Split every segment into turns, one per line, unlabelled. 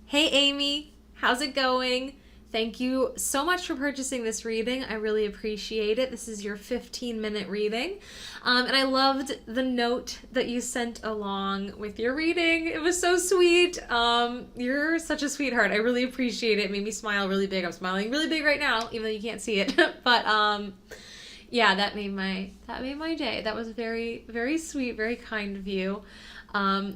Hey Amy, how's it going? Thank you so much for purchasing this reading. I really appreciate it. This is your 15-minute reading. And I loved the note that you sent along with your reading. It was so sweet. You're such a sweetheart. I really appreciate it. It made me smile really big. I'm smiling really big right now, even though you can't see it. But yeah, that made my day. That was very, very sweet, very kind of you.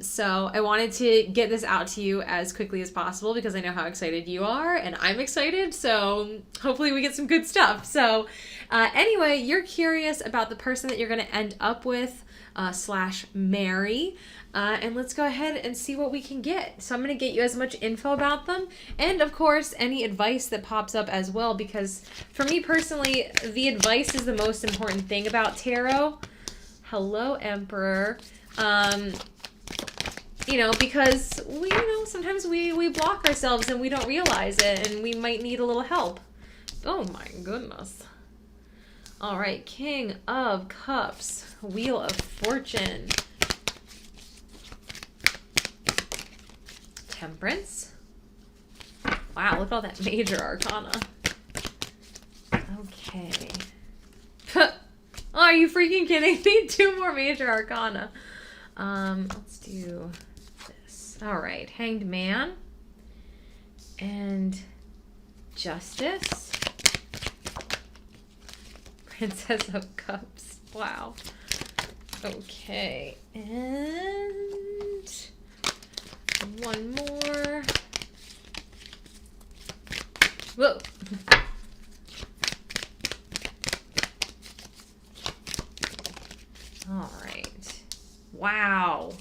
So I wanted to get this out to you as quickly as possible because I know how excited you are and I'm excited. So hopefully we get some good stuff. So anyway, you're curious about the person that you're going to end up with / marry. And let's go ahead and see what we can get. So I'm going to get you as much info about them and of course any advice that pops up as well, because for me personally, the advice is the most important thing about tarot. Hello, Emperor. Because sometimes we block ourselves and we don't realize it and we might need a little help. Oh my goodness. All right, King of Cups, Wheel of Fortune, Temperance. Wow, look at all that major arcana. Okay. Oh, are you freaking kidding me? 2 more major arcana. Let's do this. All right, Hanged Man and Justice, Princess of Cups. Wow. Okay, and one more. Whoa. All right. Wow.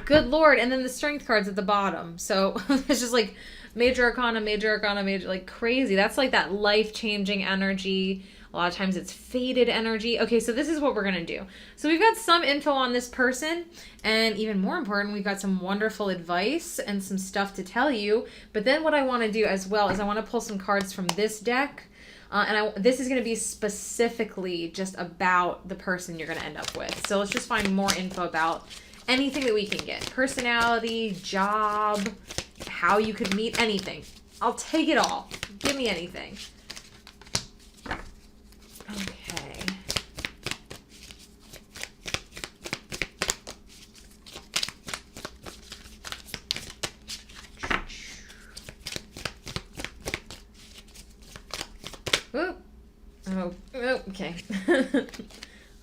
Good Lord. And then the strength cards at the bottom. So it's just like major arcana, like crazy. That's like that life-changing energy. A lot of times it's faded energy. Okay, so this is what we're going to do. So we've got some info on this person, and even more important, we've got some wonderful advice and some stuff to tell you. But then what I want to do as well is I want to pull some cards from this deck. This is going to be specifically just about the person you're going to end up with. So let's just find more info about anything that we can get. Personality, job, how you could meet, anything. I'll take it all. Give me anything. Okay. Oh, okay.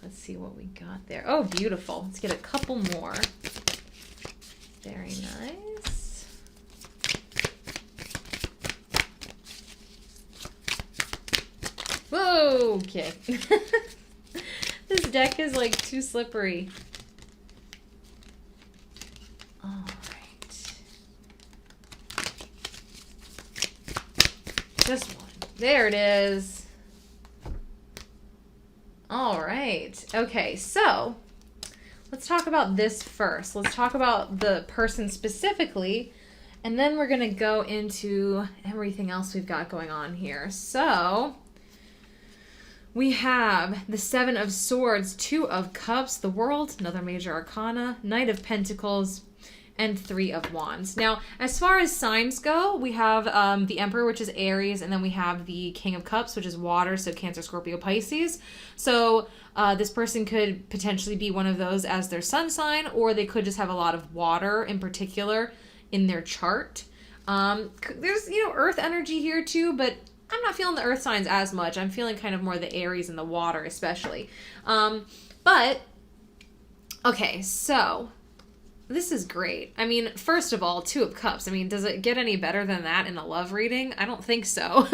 Let's see what we got there. Oh, beautiful. Let's get a couple more. Very nice. Whoa, okay. This deck is like too slippery. All right. Just one. There it is. All right. Okay, so let's talk about this first. Let's talk about the person specifically, and then we're going to go into everything else we've got going on here. So we have the 7 of Swords, 2 of Cups, the World, another major arcana, Knight of Pentacles, and 3 of Wands. Now, as far as signs go, we have the Emperor, which is Aries, and then we have the King of Cups, which is water, so Cancer, Scorpio, Pisces. So this person could potentially be one of those as their sun sign, or they could just have a lot of water in particular in their chart. There's, earth energy here too, but I'm not feeling the earth signs as much. I'm feeling kind of more the Aries and the water especially. But, okay, so this is great. I mean, first of all, 2 of Cups. I mean, does it get any better than that in a love reading? I don't think so.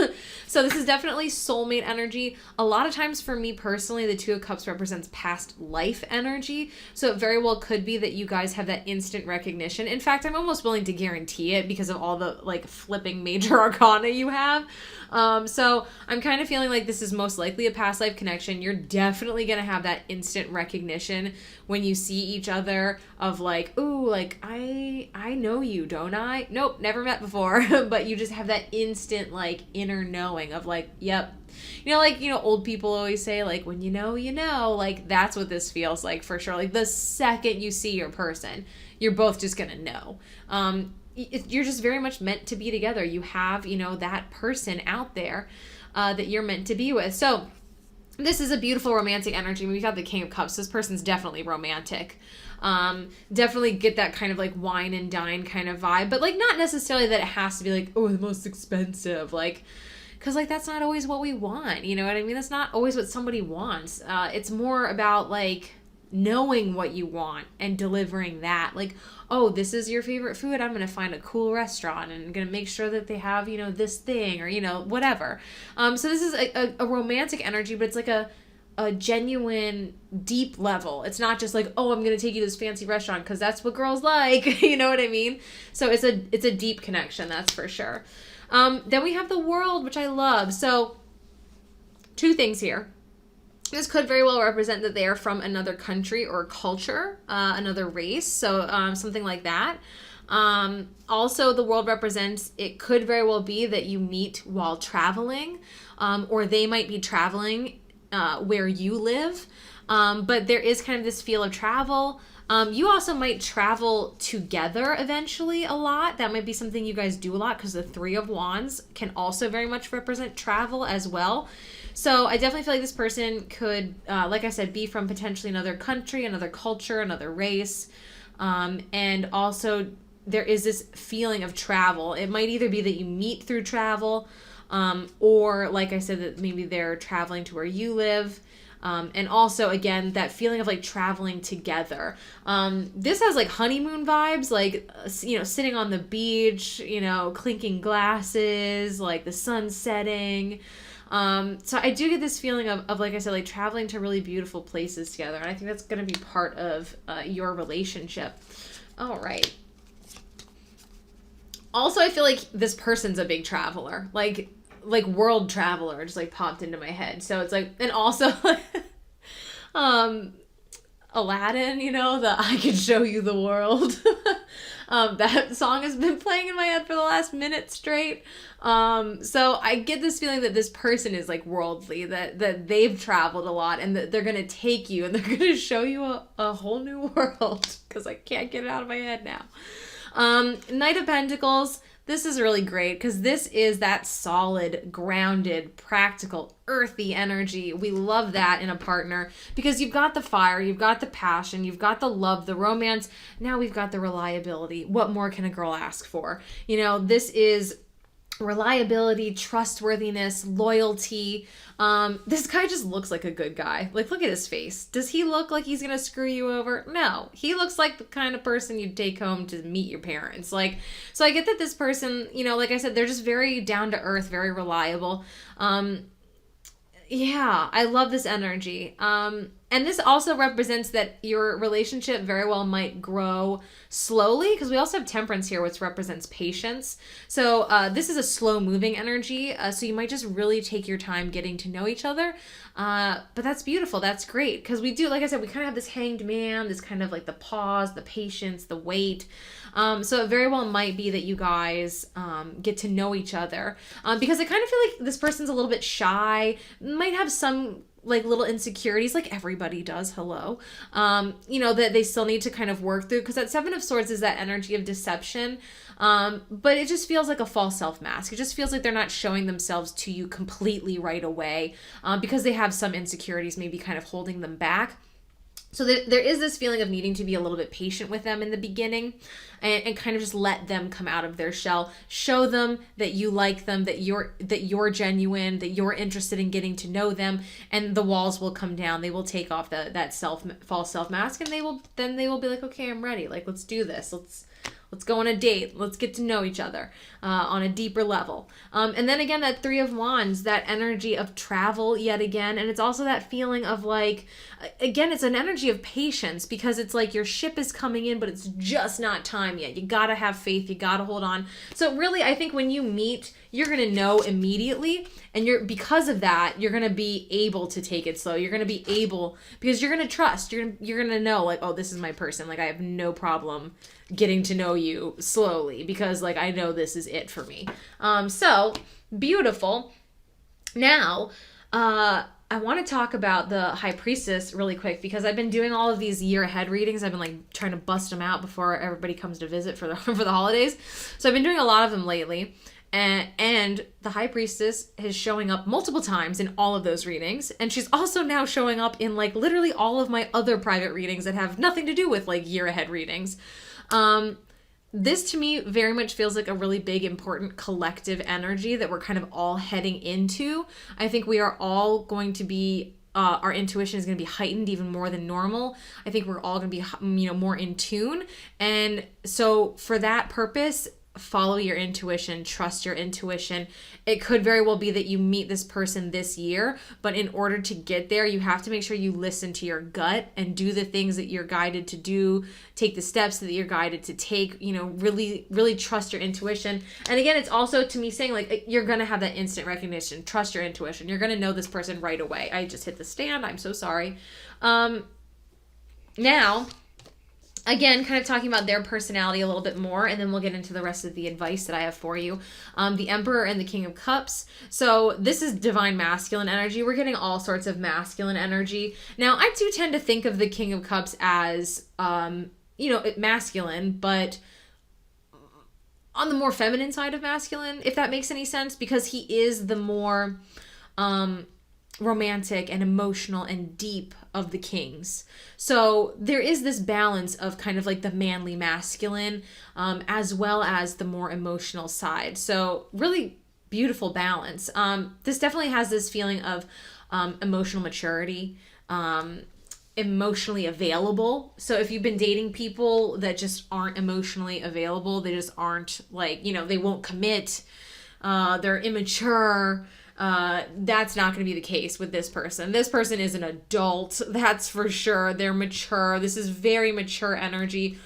So this is definitely soulmate energy. A lot of times for me personally, the 2 of Cups represents past life energy. So it very well could be that you guys have that instant recognition. In fact, I'm almost willing to guarantee it because of all the like flipping major arcana you have. So I'm kind of feeling like this is most likely a past life connection. You're definitely going to have that instant recognition when you see each other of like, ooh, like I know you, don't I? Nope, never met before. But you just have that instant like inner knowing of like, yep. Old people always say like, when you know, like that's what this feels like for sure. Like the second you see your person, you're both just going to know. you're just very much meant to be together. You have, you know, that person out there that you're meant to be with. So this is a beautiful romantic energy. We've got the King of Cups. This person's definitely romantic. Definitely get that kind of like wine and dine kind of vibe, but like not necessarily that it has to be like, oh, the most expensive, like, because like that's not always what we want, you know what I mean? That's not always what somebody wants. It's more about like knowing what you want and delivering that. Like, oh, this is your favorite food, I'm gonna find a cool restaurant and I'm gonna make sure that they have, you know, this thing, or, you know, whatever. So this is a romantic energy, but it's like a genuine deep level. It's not just like, oh, I'm gonna take you to this fancy restaurant because that's what girls like. You know what I mean? So it's a deep connection, that's for sure. Then we have the World, which I love. So two things here. This could very well represent that they are from another country or culture, another race, so something like that. Also, the World represents, it could very well be that you meet while traveling, or they might be traveling where you live. But there is kind of this feel of travel. You also might travel together eventually a lot. That might be something you guys do a lot, because the Three of Wands can also very much represent travel as well. So I definitely feel like this person could, like I said, be from potentially another country, another culture, another race. And also there is this feeling of travel. It might either be that you meet through travel, or like I said, that maybe they're traveling to where you live. And also, again, that feeling of like traveling together. This has like honeymoon vibes, like, you know, sitting on the beach, you know, clinking glasses, like the sun setting. So I do get this feeling of, like I said, like traveling to really beautiful places together. And I think that's going to be part of your relationship. All right. Also, I feel like this person's a big traveler. Like world traveler just like popped into my head. So it's like, and also Aladdin, you know, the I Can Show You the World. That song has been playing in my head for the last minute straight. So I get this feeling that this person is like worldly, that they've traveled a lot, and that they're going to take you and they're going to show you a whole new world, because I can't get it out of my head now. Knight of Pentacles. This is really great, because this is that solid, grounded, practical, earthy energy. We love that in a partner, because you've got the fire, you've got the passion, you've got the love, the romance. Now we've got the reliability. What more can a girl ask for? You know, this is reliability, trustworthiness, loyalty. This guy just looks like a good guy. Like, look at his face. Does he look like he's gonna screw you over? No. He looks like the kind of person you'd take home to meet your parents. Like, so I get that this person, you know, like I said, they're just very down to earth, very reliable. Yeah, I love this energy. And this also represents that your relationship very well might grow slowly, because we also have Temperance here, which represents patience. So this is a slow moving energy. So you might just really take your time getting to know each other. But that's beautiful. That's great. Because we do, like I said, we kind of have this hanged man, this kind of like the pause, the patience, the wait. So it very well might be that you guys get to know each other. Because I kind of feel like this person's a little bit shy, might have some like little insecurities, like everybody does, hello. You know, that they still need to kind of work through, because that Seven of Swords is that energy of deception. But it just feels like a false self-mask. It just feels like they're not showing themselves to you completely right away, because they have some insecurities maybe kind of holding them back. So there is this feeling of needing to be a little bit patient with them in the beginning, and kind of just let them come out of their shell. Show them that you like them, that you're genuine, that you're interested in getting to know them, and the walls will come down. They will take off that false self mask, and they will be like, okay, I'm ready. Like, let's do this. Let's go on a date. Let's get to know each other on a deeper level. And then again, that Three of Wands, that energy of travel yet again. And it's also that feeling of like, again, it's an energy of patience, because it's like your ship is coming in, but it's just not time yet. You gotta have faith. You gotta hold on. So really, I think when you meet, you're going to know immediately. And because of that, you're going to be able to take it slow. You're going to be able, because you're going to trust. You're going to know, like, oh, this is my person. Like, I have no problem getting to know you slowly, because like I know this is it for me. So beautiful. Now, I I want to talk about the High Priestess really quick because I've been doing all of these year ahead readings. I've been like trying to bust them out before everybody comes to visit for the for the holidays. So I've been doing a lot of them lately. And the High Priestess is showing up multiple times in all of those readings. And she's also now showing up in like literally all of my other private readings that have nothing to do with like year ahead readings. This to me very much feels like a really big, important collective energy that we're kind of all heading into. I think we are all going to be, our intuition is going to be heightened even more than normal. I think we're all going to be, more in tune. And so for that purpose, follow your intuition, trust your intuition. It could very well be that you meet this person this year, but in order to get there, you have to make sure you listen to your gut and do the things that you're guided to do, take the steps that you're guided to take, really, really trust your intuition. And again, it's also to me saying like, you're going to have that instant recognition, trust your intuition. You're going to know this person right away. I just hit the stand. I'm so sorry. Now, again, kind of talking about their personality a little bit more, and then we'll get into the rest of the advice that I have for you. The Emperor and the King of Cups. So this is divine masculine energy. We're getting all sorts of masculine energy. Now, I do tend to think of the King of Cups as, masculine, but on the more feminine side of masculine, if that makes any sense, because he is the more romantic and emotional and deep of the kings. So there is this balance of kind of like the manly masculine, as well as the more emotional side. So really beautiful balance. This definitely has this feeling of emotional maturity, emotionally available. So if you've been dating people that just aren't emotionally available, they just aren't like, they won't commit, they're immature, that's not going to be the case with this person. This person is an adult, that's for sure. They're mature. This is very mature energy.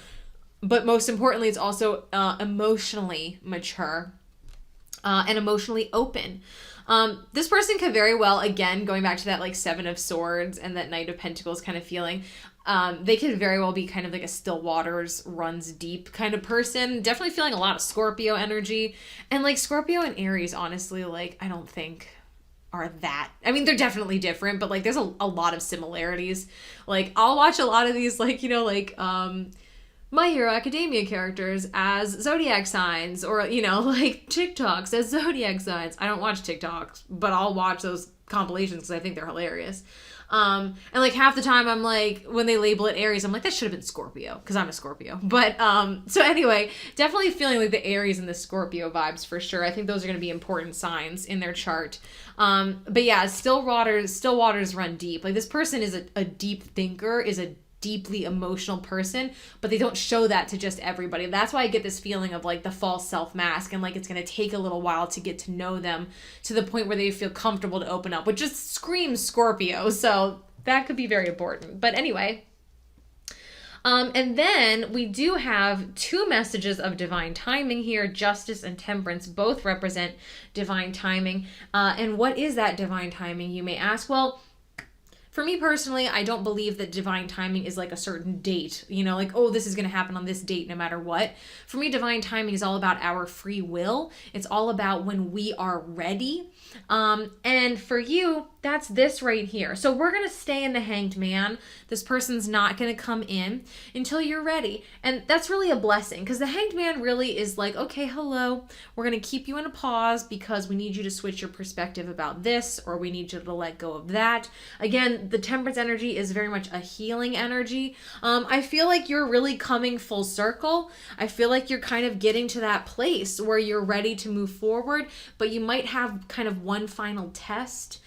But most importantly, it's also emotionally mature and emotionally open. This person could very well, again, going back to that like Seven of Swords and that Knight of Pentacles kind of feeling, they could very well be kind of like a still waters runs deep kind of person. Definitely feeling a lot of Scorpio energy. And like Scorpio and Aries, honestly, like I don't think are that. I mean, they're definitely different, but like there's a lot of similarities. Like I'll watch a lot of these like, My Hero Academia characters as zodiac signs, or, like TikToks as zodiac signs. I don't watch TikToks, but I'll watch those compilations because I think they're hilarious. And like half the time I'm like, when they label it Aries, I'm like, that should have been Scorpio because I'm a Scorpio. But, so anyway, definitely feeling like the Aries and the Scorpio vibes for sure. I think those are going to be important signs in their chart. But yeah, still waters run deep. Like this person is a deep thinker, is a deeply emotional person, but they don't show that to just everybody. That's why I get this feeling of like the false self mask, and like it's going to take a little while to get to know them to the point where they feel comfortable to open up, which just screams Scorpio. So that could be very important. But anyway, and then we do have two messages of divine timing here. Justice and Temperance both represent divine timing. And what is that divine timing, you may ask? Well, for me personally, I don't believe that divine timing is like a certain date, like, oh, this is going to happen on this date no matter what. For me, divine timing is all about our free will. It's all about when we are ready. And for you, that's this right here. So we're going to stay in the Hanged Man. This person's not going to come in until you're ready. And that's really a blessing, because the Hanged Man really is like, okay, hello, we're going to keep you in a pause because we need you to switch your perspective about this, or we need you to let go of that. Again, the Temperance energy is very much a healing energy. I feel like you're really coming full circle. I feel like you're kind of getting to that place where you're ready to move forward, but you might have kind of one final test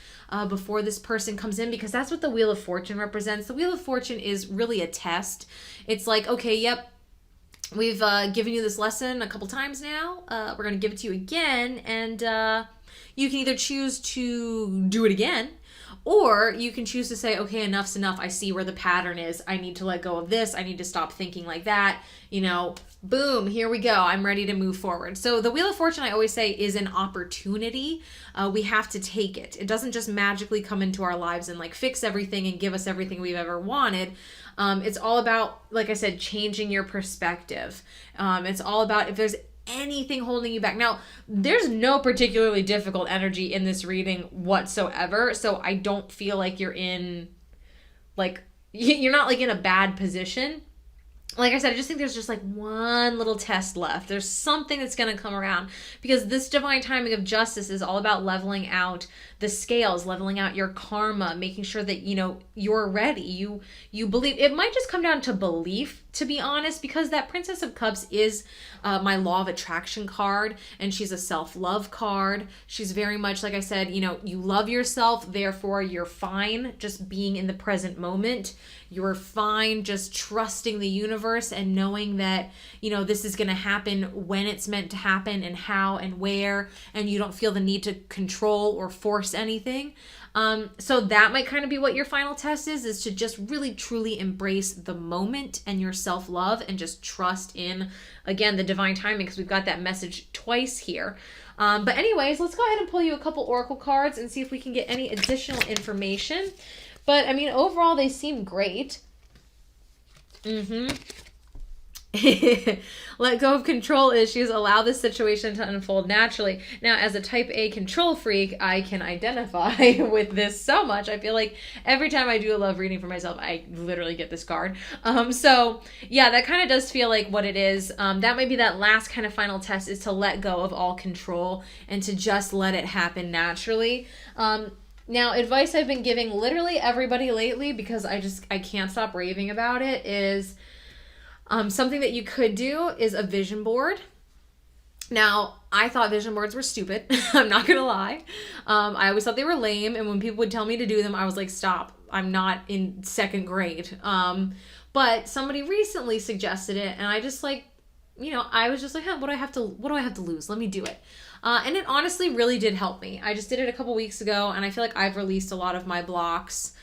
before this person comes in, because that's what the Wheel of Fortune represents. The Wheel of Fortune is really a test. It's like, okay, yep, we've given you this lesson a couple times now. We're going to give it to you again, and you can either choose to do it again, or you can choose to say, okay, enough's enough. I see where the pattern is. I need to let go of this. I need to stop thinking like that. Boom, here we go. I'm ready to move forward. So the Wheel of Fortune, I always say, is an opportunity. We have to take it. It doesn't just magically come into our lives and like fix everything and give us everything we've ever wanted. It's all about, like I said, changing your perspective. It's all about, if there's anything holding you back. Now, there's no particularly difficult energy in this reading whatsoever, so I don't feel like you're in, like, you're not like in a bad position. Like I said, I just think there's just like one little test left. There's something that's going to come around, because this divine timing of justice is all about leveling out the scales, leveling out your karma, making sure that, you know, you're ready. You believe. It might just come down to belief, to be honest, because that Princess of Cups is my law of attraction card, and she's a self-love card. She's very much, like I said, you know, you love yourself, therefore you're fine just being in the present moment. You're fine just trusting the universe and knowing that, you know, this is going to happen when it's meant to happen and how and where, and you don't feel the need to control or force anything. So that might kind of be what your final test is to just really truly embrace the moment and your self-love and just trust in, again, the divine timing, because we've got that message twice here. But anyways, let's go ahead and pull you a couple oracle cards and see if we can get any additional information. But, I mean, overall, they seem great. Let go of control issues. Allow this situation to unfold naturally. Now, as a type A control freak, I can identify with this so much. I feel like every time I do a love reading for myself, I literally get this card. So, yeah, that kind of does feel like what it is. That might be that last kind of final test, is to let go of all control and to just let it happen naturally. Now, advice I've been giving literally everybody lately, because I can't stop raving about it, is something that you could do is a vision board. Now, I thought vision boards were stupid. I'm not going to lie. I always thought they were lame. And when people would tell me to do them, I was like, stop. I'm not in second grade. But somebody recently suggested it, and I just like, you know, I was just like, what do I have to lose? Let me do it. And it honestly really did help me. I just did it a couple weeks ago, and I feel like I've released a lot of my blocks,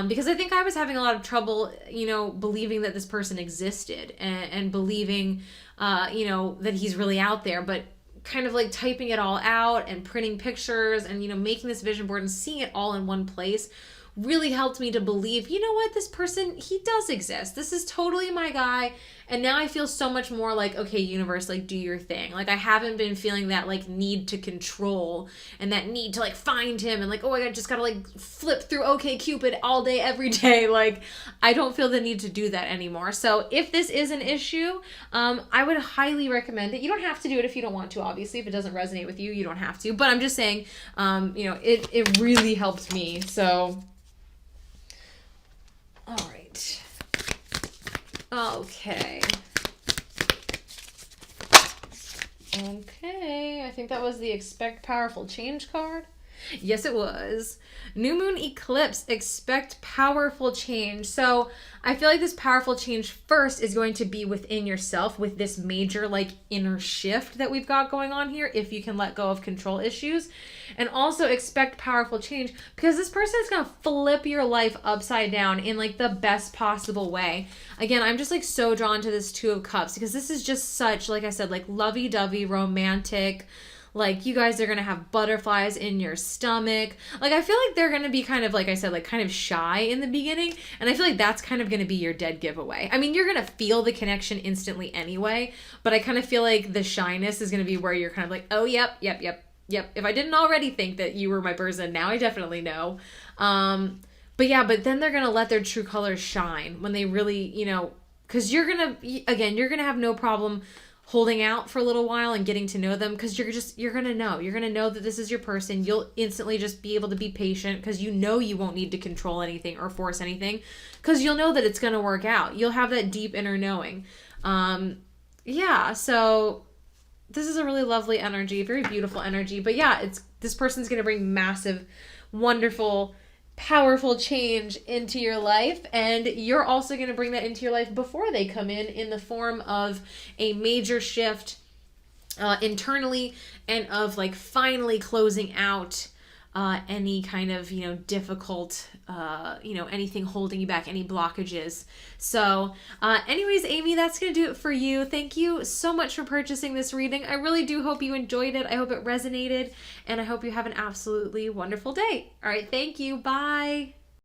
because I think I was having a lot of trouble, you know, believing that this person existed, and believing, you know, that he's really out there, but kind of like typing it all out and printing pictures and, you know, making this vision board and seeing it all in one place really helped me to believe, you know what, this person, he does exist. This is totally my guy. And now I feel so much more like, okay, universe, like, do your thing. Like, I haven't been feeling that, like, need to control and that need to, like, find him and, like, oh, I just gotta, like, flip through OkCupid all day, every day. Like, I don't feel the need to do that anymore. So if this is an issue, I would highly recommend it. You don't have to do it if you don't want to, obviously. If it doesn't resonate with you, you don't have to. But I'm just saying, you know, it really helped me. So, all right. Okay. Okay, I think that was the Expect Powerful Change card. Yes, it was. New Moon Eclipse, expect powerful change. So I feel like this powerful change first is going to be within yourself with this major like inner shift that we've got going on here, if you can let go of control issues. And also expect powerful change because this person is going to flip your life upside down in like the best possible way. Again, I'm just like so drawn to this Two of Cups because this is just such, like I said, like lovey-dovey, romantic. Like, you guys are going to have butterflies in your stomach. Like, I feel like they're going to be kind of, like I said, like kind of shy in the beginning. And I feel like that's kind of going to be your dead giveaway. I mean, you're going to feel the connection instantly anyway. But I kind of feel like the shyness is going to be where you're kind of like, oh, yep. If I didn't already think that you were my person, now I definitely know. But yeah, but then they're going to let their true colors shine when they really, you know, because you're going to have no problem holding out for a little while and getting to know them because you're going to know that this is your person. You'll instantly just be able to be patient because you know you won't need to control anything or force anything because you'll know that it's going to work out. You'll have that deep inner knowing. Yeah, so this is a really lovely energy, very beautiful energy. But yeah, this person's going to bring massive, wonderful, powerful change into your life, and you're also going to bring that into your life before they come in the form of a major shift internally and of like finally closing out any kind of, you know, difficult, you know, anything holding you back, any blockages. So anyways, Amy, that's going to do it for you. Thank you so much for purchasing this reading. I really do hope you enjoyed it. I hope it resonated, and I hope you have an absolutely wonderful day. All right. Thank you. Bye.